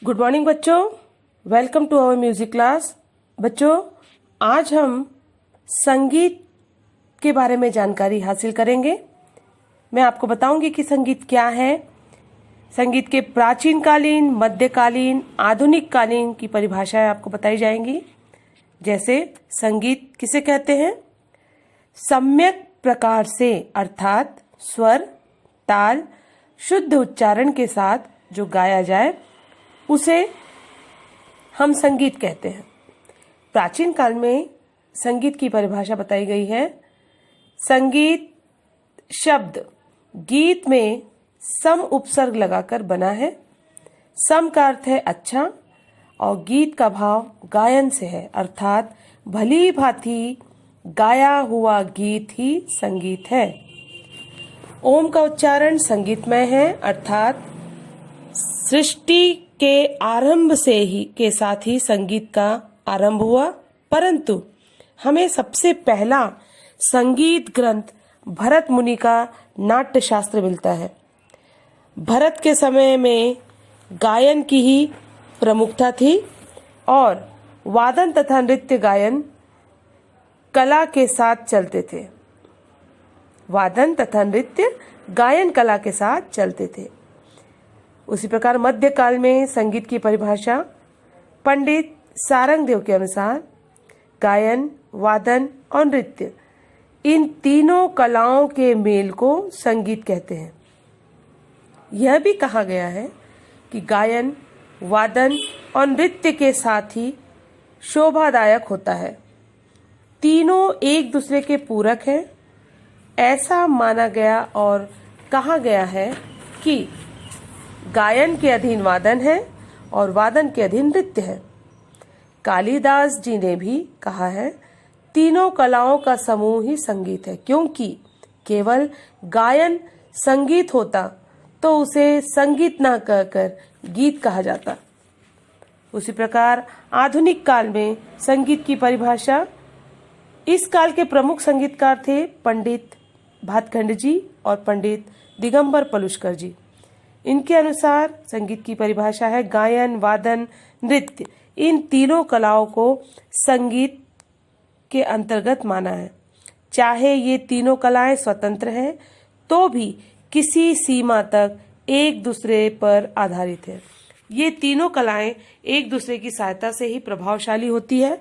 Good morning बच्चों, welcome to our music class. बच्चों, आज हम संगीत के बारे में जानकारी हासिल करेंगे। मैं आपको बताऊंगी कि संगीत क्या है। संगीत के प्राचीन कालीन, मध्यकालीन, आधुनिक कालीन की परिभाषाएं आपको बताई जाएंगी। जैसे संगीत किसे कहते हैं? सम्यक प्रकार से अर्थात स्वर, ताल, शुद्ध उच्चारण के साथ जो गाया जाए उसे हम संगीत कहते हैं। प्राचीन काल में संगीत की परिभाषा बताई गई है। संगीत शब्द गीत में सम उपसर्ग लगाकर बना है। सम का अर्थ है अच्छा और गीत का भाव गायन से है, अर्थात भली भांति गाया हुआ गीत ही संगीत है। ओम का उच्चारण संगीतमय है, अर्थात सृष्टि के आरंभ से ही के साथ ही संगीत का आरंभ हुआ। परंतु हमें सबसे पहला संगीत ग्रंथ भरत मुनि का नाट्य शास्त्र मिलता है। भरत के समय में गायन की ही प्रमुखता थी और वादन तथा नृत्य गायन कला के साथ चलते थे। वादन तथा नृत्य गायन कला के साथ चलते थे। उसी प्रकार मध्यकाल में संगीत की परिभाषा पंडित सारंगदेव के अनुसार गायन, वादन और नृत्य, इन तीनों कलाओं के मेल को संगीत कहते हैं। यह भी कहा गया है कि गायन, वादन और नृत्य के साथ ही शोभादायक होता है। तीनों एक दूसरे के पूरक हैं। ऐसा माना गया और कहा गया है कि गायन के अधीन वादन है और वादन के अधीन नृत्य है। कालिदास जी ने भी कहा है तीनों कलाओं का समूह ही संगीत है, क्योंकि केवल गायन संगीत होता तो उसे संगीत न कहकर गीत कहा जाता। उसी प्रकार आधुनिक काल में संगीत की परिभाषा, इस काल के प्रमुख संगीतकार थे पंडित भातखंड जी और पंडित दिगंबर पलुष्कर जी। इनके अनुसार संगीत की परिभाषा है गायन, वादन, नृत्य, इन तीनों कलाओं को संगीत के अंतर्गत माना है। चाहे ये तीनों कलाएं स्वतंत्र हैं तो भी किसी सीमा तक एक दूसरे पर आधारित है। ये तीनों कलाएं एक दूसरे की सहायता से ही प्रभावशाली होती है।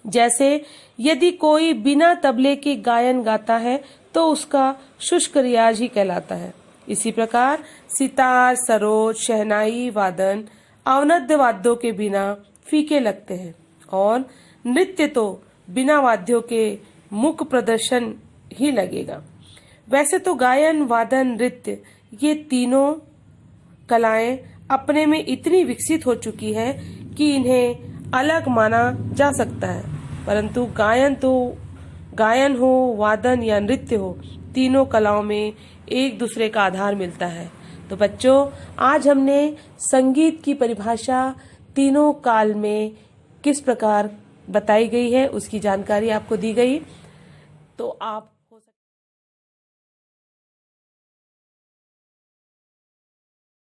जैसे यदि कोई बिना तबले के गायन गाता है तो उसका शुष्क रियाज ही कहलाता है। इसी प्रकार सितार, सरोद, शहनाई वादन अवनद्य वाद्यों के बिना फीके लगते हैं और नृत्य तो बिना वाद्यों के मुख प्रदर्शन ही लगेगा। वैसे तो गायन, वादन, नृत्य ये तीनों कलाएं अपने में इतनी विकसित हो चुकी है कि इन्हें अलग माना जा सकता है, परंतु गायन हो, वादन या नृत्य हो, तीनों कलाओं में एक दूसरे का आधार मिलता है। तो बच्चों, आज हमने संगीत की परिभाषा तीनों काल में किस प्रकार बताई गई है उसकी जानकारी आपको दी गई। तो आप